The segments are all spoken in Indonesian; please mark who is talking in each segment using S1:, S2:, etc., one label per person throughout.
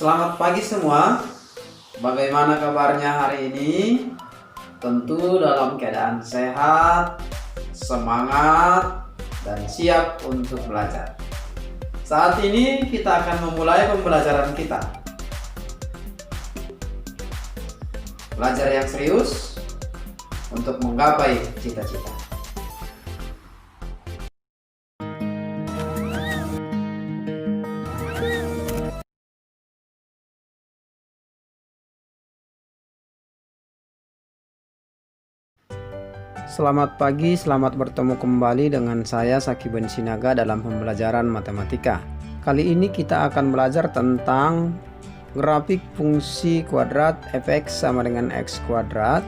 S1: Selamat pagi semua. Bagaimana kabarnya hari ini? Tentu dalam keadaan sehat, semangat, dan siap untuk belajar. Saat ini kita akan memulai pembelajaran kita. Belajar yang serius untuk menggapai cita-cita. Selamat pagi, selamat bertemu kembali dengan saya Sakibun Sinaga dalam pembelajaran matematika. Kali ini kita akan belajar tentang grafik fungsi kuadrat fx sama dengan x kuadrat,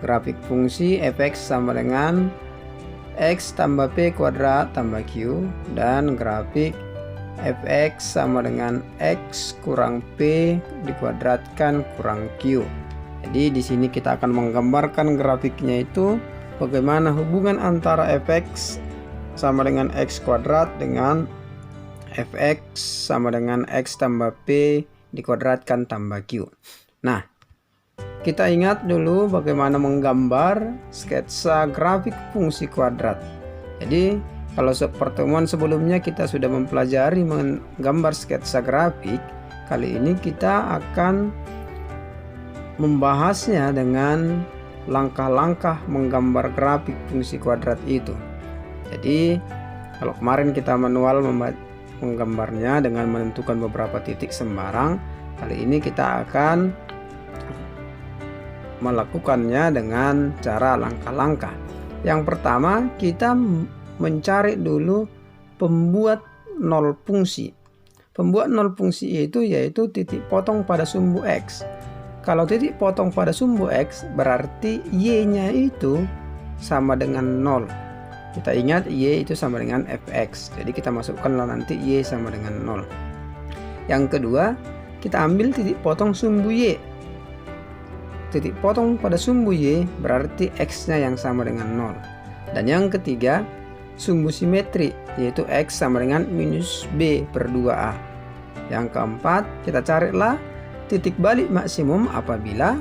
S1: grafik fungsi fx sama dengan x tambah p kuadrat tambah q, dan grafik fx sama dengan x kurang p dikuadratkan kurang q. Jadi di sini kita akan menggambarkan grafiknya itu bagaimana hubungan antara fx sama dengan x kuadrat dengan fx sama dengan x tambah p dikuadratkan tambah q. Nah, kita ingat dulu bagaimana menggambar sketsa grafik fungsi kuadrat. Jadi kalau pertemuan sebelumnya kita sudah mempelajari menggambar sketsa grafik, kali ini kita akan membahasnya dengan langkah-langkah menggambar grafik fungsi kuadrat itu. Jadi kalau kemarin kita manual menggambarnya dengan menentukan beberapa titik sembarang, kali ini kita akan melakukannya dengan cara langkah-langkah. Yang pertama, kita mencari dulu pembuat nol fungsi. Pembuat nol fungsi itu yaitu titik potong pada sumbu x. Kalau titik potong pada sumbu x berarti y-nya itu sama dengan 0. Kita ingat y itu sama dengan fx. Jadi kita masukkanlah nanti y sama dengan 0. Yang kedua, kita ambil titik potong sumbu y. Titik potong pada sumbu y berarti x-nya yang sama dengan 0. Dan yang ketiga, sumbu simetri yaitu x sama dengan minus b per 2a. Yang keempat, kita carilah titik balik maksimum apabila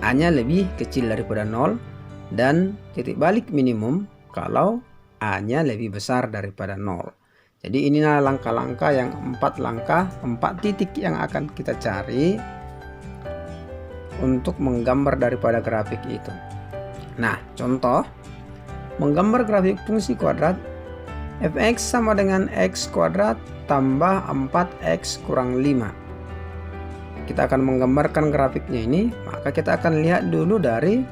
S1: A-nya lebih kecil daripada 0 dan titik balik minimum kalau A-nya lebih besar daripada 0. Jadi inilah langkah-langkah yang 4 titik yang akan kita cari untuk menggambar daripada grafik itu. Nah, contoh menggambar grafik fungsi kuadrat fx sama dengan x kuadrat tambah 4x kurang 5. Kita akan menggambarkan grafiknya ini, maka kita akan lihat dulu dari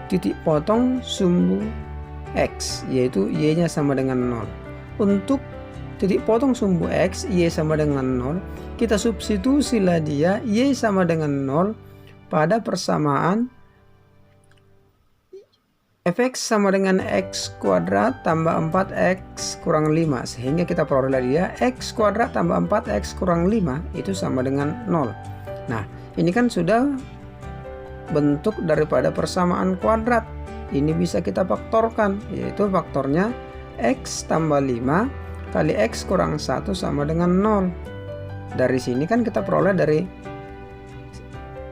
S1: titik potong sumbu x, yaitu y-nya sama dengan 0. Untuk titik potong sumbu x, y sama dengan 0, kita substitusilah dia y sama dengan 0 pada persamaan fx sama dengan x kuadrat tambah 4x kurang 5, sehingga kita peroleh dia x kuadrat tambah 4x kurang 5 itu sama dengan 0. Nah, ini kan sudah bentuk daripada persamaan kuadrat. Ini bisa kita faktorkan, yaitu faktornya x tambah 5 kali x kurang 1 sama dengan 0. Dari sini kan kita peroleh dari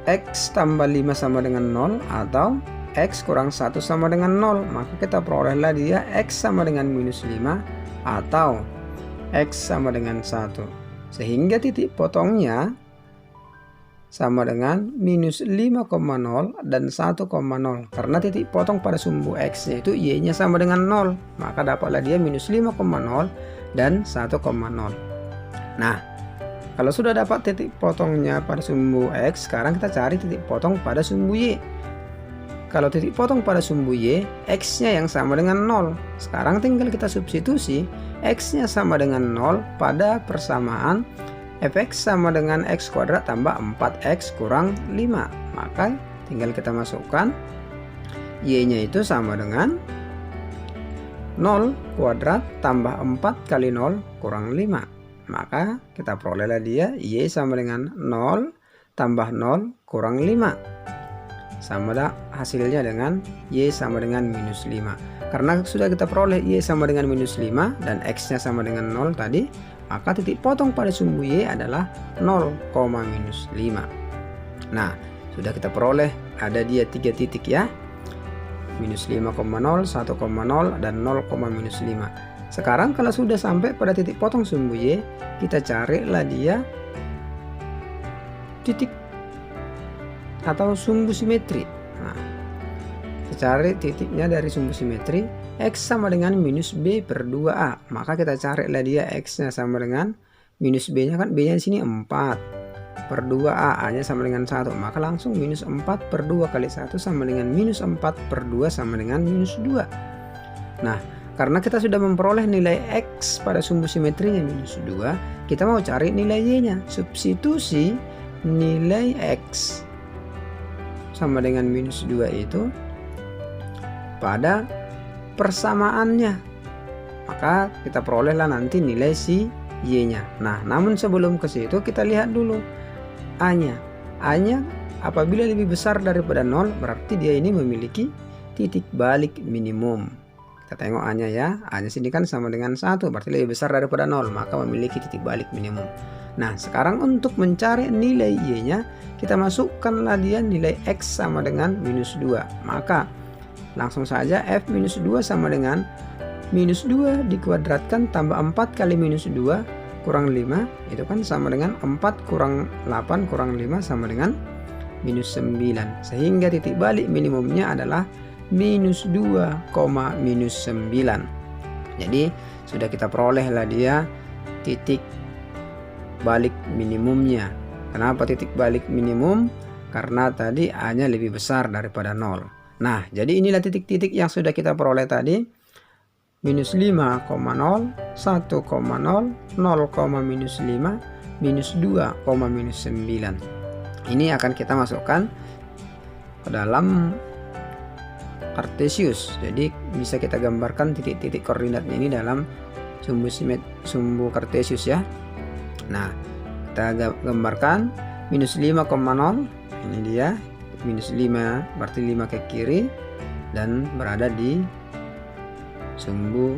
S1: x tambah 5 sama dengan 0 atau x kurang 1 sama dengan 0, maka kita perolehlah dia x sama dengan minus 5 atau x sama dengan 1, sehingga titik potongnya sama dengan minus 5,0 dan 1,0. Karena titik potong pada sumbu x yaitu y-nya sama dengan 0, maka dapatlah dia minus 5,0 dan 1,0. Nah, kalau sudah dapat titik potongnya pada sumbu x, sekarang kita cari titik potong pada sumbu y. Kalau titik potong pada sumbu y, x-nya yang sama dengan 0. Sekarang tinggal kita substitusi x-nya sama dengan 0 pada persamaan fx sama dengan x kuadrat tambah 4x kurang 5. Maka tinggal kita masukkan y-nya itu sama dengan 0 kuadrat tambah 4 kali 0 kurang 5. Maka kita perolehlah dia y sama dengan 0 tambah 0 kurang 5. Sama hasilnya dengan y sama dengan minus 5. Karena sudah kita peroleh y sama dengan minus 5 dan x nya sama dengan 0 tadi, maka titik potong pada sumbu Y adalah 0, minus 5. Nah, sudah kita peroleh ada dia 3 titik ya. Minus 5,0, 1,0, dan 0, minus 5. Sekarang kalau sudah sampai pada titik potong sumbu Y, kita carilah dia titik atau sumbu simetri. Nah, kita cari titiknya dari sumbu simetri. X sama dengan minus B per 2A. Maka kita carilah dia X-nya sama dengan minus B-nya, kan B-nya di sini 4 per 2A, A-nya sama dengan 1. Maka langsung minus 4 per 2 kali 1 sama dengan minus 4 per 2 sama dengan minus 2. Nah, karena kita sudah memperoleh nilai X pada sumbu simetrinya minus 2, kita mau cari nilai Y-nya. Substitusi nilai X sama dengan minus 2 itu pada persamaannya, maka kita perolehlah nanti nilai si Y-nya. Nah, namun sebelum ke situ kita lihat dulu A-nya. A-nya apabila lebih besar daripada 0 berarti dia ini memiliki titik balik minimum. Kita tengok A-nya ya. A-nya sini kan sama dengan 1, berarti lebih besar daripada 0, maka memiliki titik balik minimum. Nah, sekarang untuk mencari nilai Y-nya, kita masukkanlah dia nilai X sama dengan minus 2. Maka langsung saja F minus 2 sama dengan minus 2 dikuadratkan tambah 4 kali minus 2 kurang 5, itu kan sama dengan 4 kurang 8 kurang 5 sama dengan minus 9. Sehingga titik balik minimumnya adalah minus 2, minus 9. Jadi sudah kita peroleh lah dia titik balik minimumnya. Kenapa titik balik minimum? Karena tadi A-nya lebih besar daripada 0. Nah, jadi inilah titik-titik yang sudah kita peroleh tadi. Minus 5,0, 1,0, 0, minus 5, minus 2, minus 9. Ini akan kita masukkan ke dalam Kartesius. Jadi bisa kita gambarkan titik-titik koordinatnya ini dalam sumbu Kartesius ya. Nah, kita gambarkan minus 5,0, ini dia minus 5, berarti 5 ke kiri dan berada di sumbu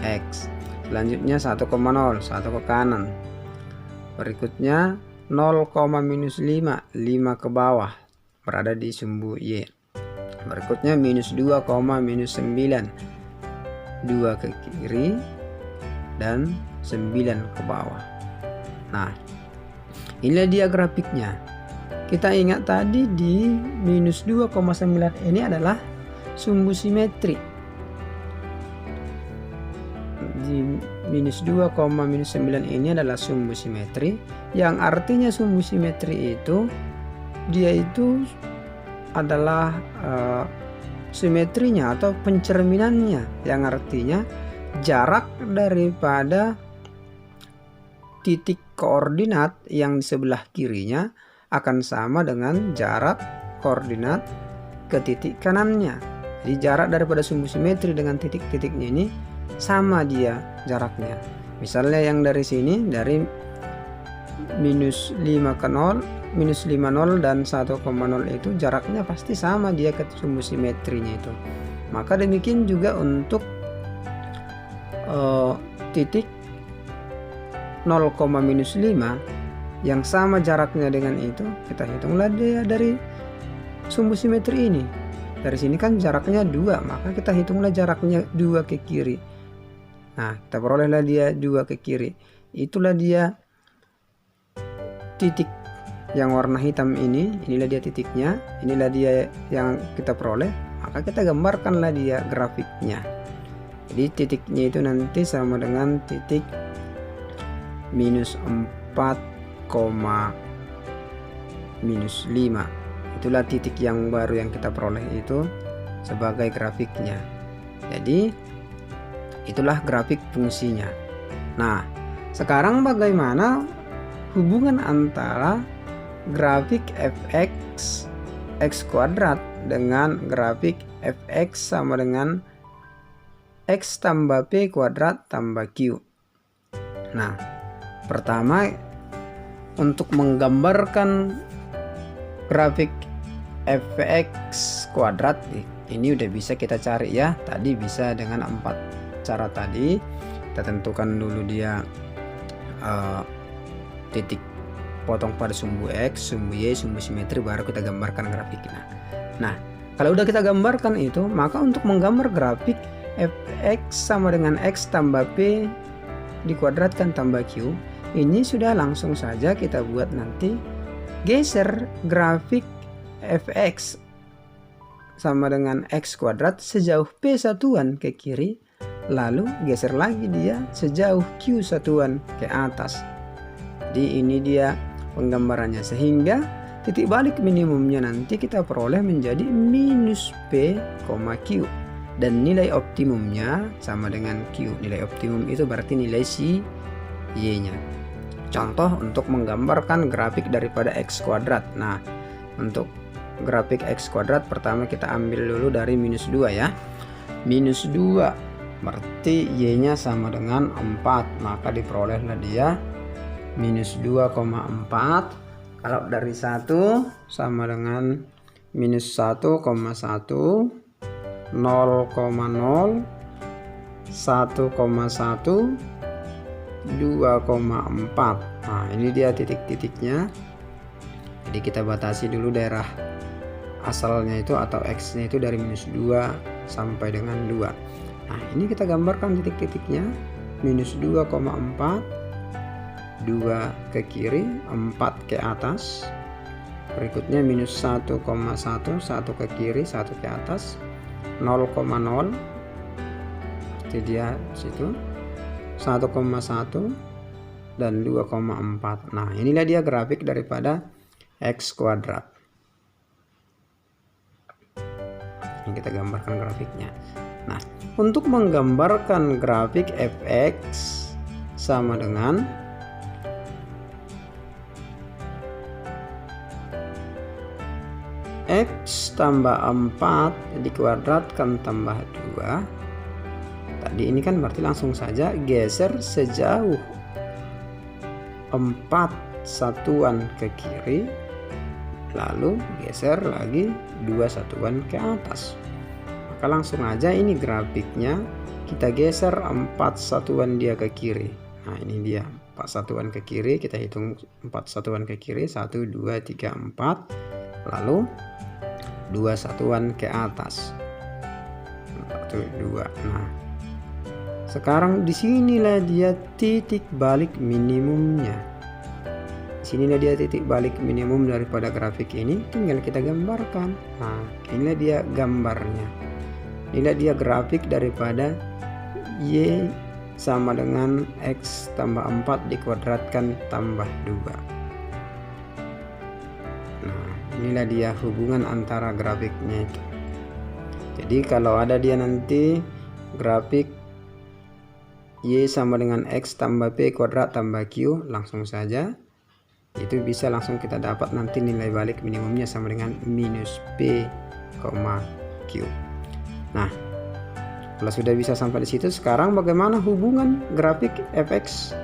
S1: X. Selanjutnya 1,0, 1 ke kanan. Berikutnya 0, minus 5, 5 ke bawah, berada di sumbu Y. Berikutnya minus 2, minus 9, 2 ke kiri dan 9 ke bawah. Nah, inilah dia grafiknya. Kita ingat tadi di minus 2,9 ini adalah sumbu simetri. Di minus 2, minus 9 ini adalah sumbu simetri, yang artinya sumbu simetri itu dia itu adalah simetrinya atau pencerminannya, yang artinya jarak daripada titik koordinat yang di sebelah kirinya akan sama dengan jarak koordinat ke titik kanannya. Jadi jarak daripada sumbu simetri dengan titik-titiknya ini sama dia jaraknya. Misalnya yang dari sini, dari minus 5 ke 0, minus 5, 0 dan 1,0 itu jaraknya pasti sama dia ke sumbu simetrinya itu. Maka demikian juga untuk titik 0, minus 5 yang sama jaraknya dengan itu, kita hitunglah dia dari sumbu simetri ini. Dari sini kan jaraknya 2, maka kita hitunglah jaraknya 2 ke kiri. Nah, kita perolehlah dia 2 ke kiri. Itulah dia titik yang warna hitam ini. Inilah dia titiknya, inilah dia yang kita peroleh. Maka kita gambarkanlah dia grafiknya. Jadi titiknya itu nanti sama dengan titik minus 4, minus 5. Itulah titik yang baru yang kita peroleh itu sebagai grafiknya. Jadi itulah grafik fungsinya. Nah, sekarang bagaimana hubungan antara grafik fx x kuadrat dengan grafik fx sama dengan x tambah p kuadrat tambah q. Nah, pertama untuk menggambarkan grafik fx kuadrat ini udah bisa kita cari ya. Tadi bisa dengan 4 cara tadi. Kita tentukan dulu dia titik potong pada sumbu X, sumbu Y, sumbu simetri, baru kita gambarkan grafiknya. Nah, kalau udah kita gambarkan itu, maka untuk menggambar grafik fx sama dengan x tambah p dikuadratkan tambah q, ini sudah langsung saja kita buat nanti. Geser grafik fx sama dengan x kuadrat sejauh p satuan ke kiri, lalu geser lagi dia sejauh q satuan ke atas. Jadi ini dia penggambarannya, sehingga titik balik minimumnya nanti kita peroleh menjadi minus p, q, dan nilai optimumnya sama dengan q. Nilai optimum itu berarti nilai si y nya. Contoh untuk menggambarkan grafik daripada x kuadrat. Nah, untuk grafik x kuadrat pertama kita ambil dulu dari minus 2 ya. Minus 2 berarti y nya sama dengan 4, maka diperolehlah dia minus 2,4. Kalau dari 1 sama dengan minus 1,1, 0,0, 1,1, 2,4. Nah, ini dia titik-titiknya. Jadi kita batasi dulu daerah asalnya itu atau X nya itu dari minus 2 sampai dengan 2. Nah, ini kita gambarkan titik-titiknya. Minus 2,4, 2 ke kiri, 4 ke atas. Berikutnya minus 1,1, 1 ke kiri, 1 ke atas. 0,0 berarti dia situ, 1,1 dan 2,4. Nah, inilah dia grafik daripada x kuadrat. Ini kita gambarkan grafiknya. Nah, untuk menggambarkan grafik fx sama dengan x tambah 4 dikuadratkan tambah 2. Tadi ini kan berarti langsung saja geser sejauh 4 satuan ke kiri, lalu geser lagi 2 satuan ke atas. Maka langsung aja ini grafiknya kita geser 4 satuan dia ke kiri. Nah, ini dia 4 satuan ke kiri, kita hitung 4 satuan ke kiri, 1, 2, 3, 4, lalu 2 satuan ke atas, 1, 2. Nah, sekarang disinilah dia titik balik minimumnya. Disinilah dia titik balik minimum daripada grafik ini, tinggal kita gambarkan. Nah, inilah dia gambarnya. Inilah dia grafik daripada y sama dengan x tambah 4 dikuadratkan tambah 2. Nah, inilah dia hubungan antara grafiknya itu. Jadi kalau ada dia nanti grafik y sama dengan x tambah p kuadrat tambah q, langsung saja itu bisa langsung kita dapat nanti nilai balik minimumnya sama dengan minus p, q. Nah, kalau sudah bisa sampai di situ, sekarang bagaimana hubungan grafik fx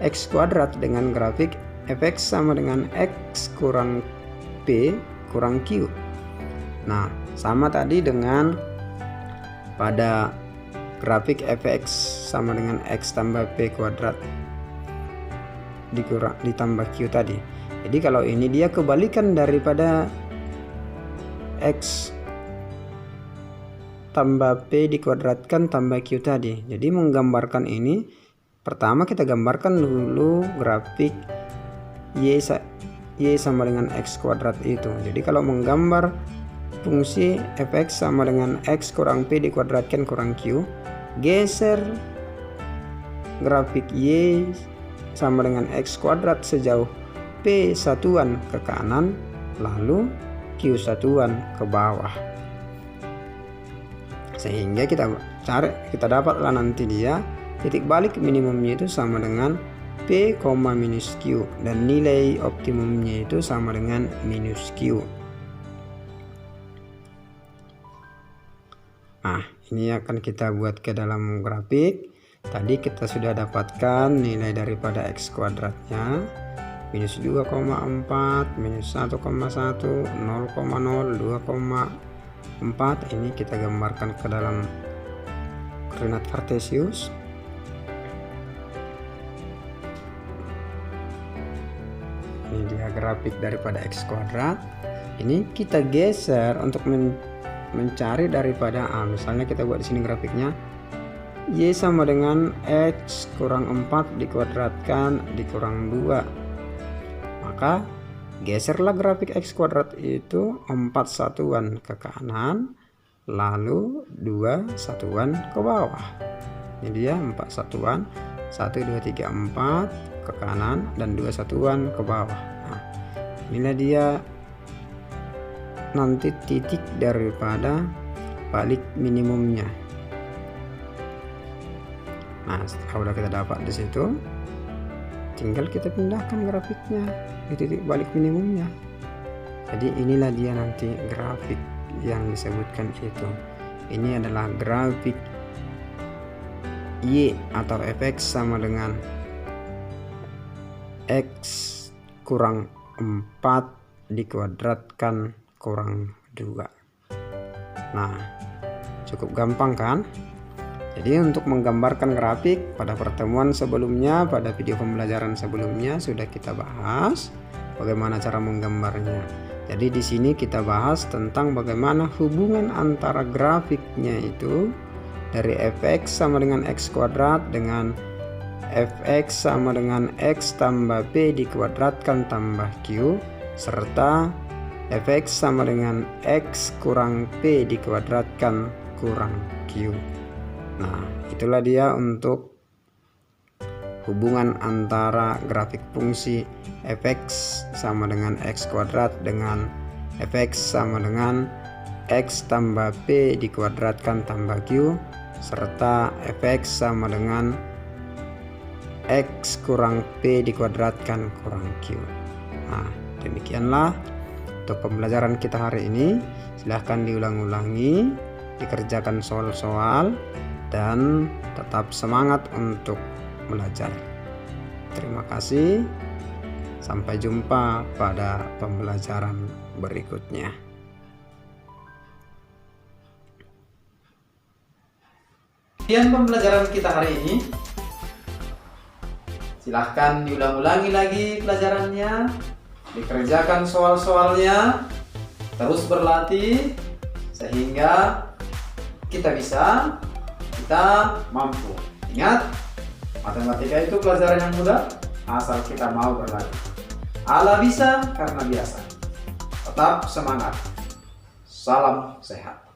S1: x kuadrat dengan grafik fx sama dengan x kurang p kurang q. Nah, sama tadi dengan pada grafik fx sama dengan x tambah p kuadrat ditambah q tadi. Jadi kalau ini dia kebalikan daripada x tambah p dikuadratkan tambah q tadi. Jadi menggambarkan ini, pertama kita gambarkan dulu grafik y sama dengan x kuadrat itu. Jadi kalau menggambar fungsi fx sama dengan x kurang p dikuadratkan kurang q, geser grafik y sama dengan x kuadrat sejauh p satuan ke kanan, lalu q satuan ke bawah, sehingga kita dapatlah nanti dia titik balik minimumnya itu sama dengan p, minus q, dan nilai optimumnya itu sama dengan minus q. Nah, ini akan kita buat ke dalam grafik. Tadi kita sudah dapatkan nilai daripada x kuadratnya minus 2,4, minus 1,1, 0,0, 2,4. Ini kita gambarkan ke dalam koordinat kartesius. Ini dia grafik daripada X kuadrat. Ini kita geser untuk mencari daripada misalnya kita buat di sini grafiknya Y sama dengan X kurang 4 dikuadratkan dikurang 2. Maka geserlah grafik X kuadrat itu 4 satuan ke kanan, lalu 2 satuan ke bawah. Ini dia 4 satuan, 1, 2, 3, 4 ke kanan dan 2 satuan ke bawah. Nah, inilah dia nanti titik daripada balik minimumnya. Nah, setelah kita dapat di situ, tinggal kita pindahkan grafiknya di titik balik minimumnya. Jadi inilah dia nanti grafik yang disebutkan itu. Ini adalah grafik Y atau fx sama dengan X kurang 4 dikuadratkan kurang 2. Nah, cukup gampang kan? Jadi untuk menggambarkan grafik pada pertemuan sebelumnya, pada video pembelajaran sebelumnya sudah kita bahas bagaimana cara menggambarnya. Jadi di sini kita bahas tentang bagaimana hubungan antara grafiknya itu dari fx sama dengan x kuadrat dengan fx sama dengan x tambah p dikuadratkan tambah q, serta fx sama dengan x kurang p dikuadratkan kurang q. Nah, itulah dia untuk hubungan antara grafik fungsi fx sama dengan x kuadrat dengan fx sama dengan x tambah p dikuadratkan tambah q, serta fx sama dengan x kurang p dikuadratkan kurang q. Nah, demikianlah untuk pembelajaran kita hari ini. Silahkan diulang-ulangi, dikerjakan soal-soal, dan tetap semangat untuk belajar. Terima kasih. Sampai jumpa pada pembelajaran berikutnya.
S2: Sekian pembelajaran kita hari ini. Silahkan diulang-ulangi lagi pelajarannya, dikerjakan soal-soalnya, terus berlatih sehingga kita mampu. Ingat, matematika itu pelajaran yang mudah asal kita mau berlatih. Allah bisa karena biasa. Tetap semangat. Salam sehat.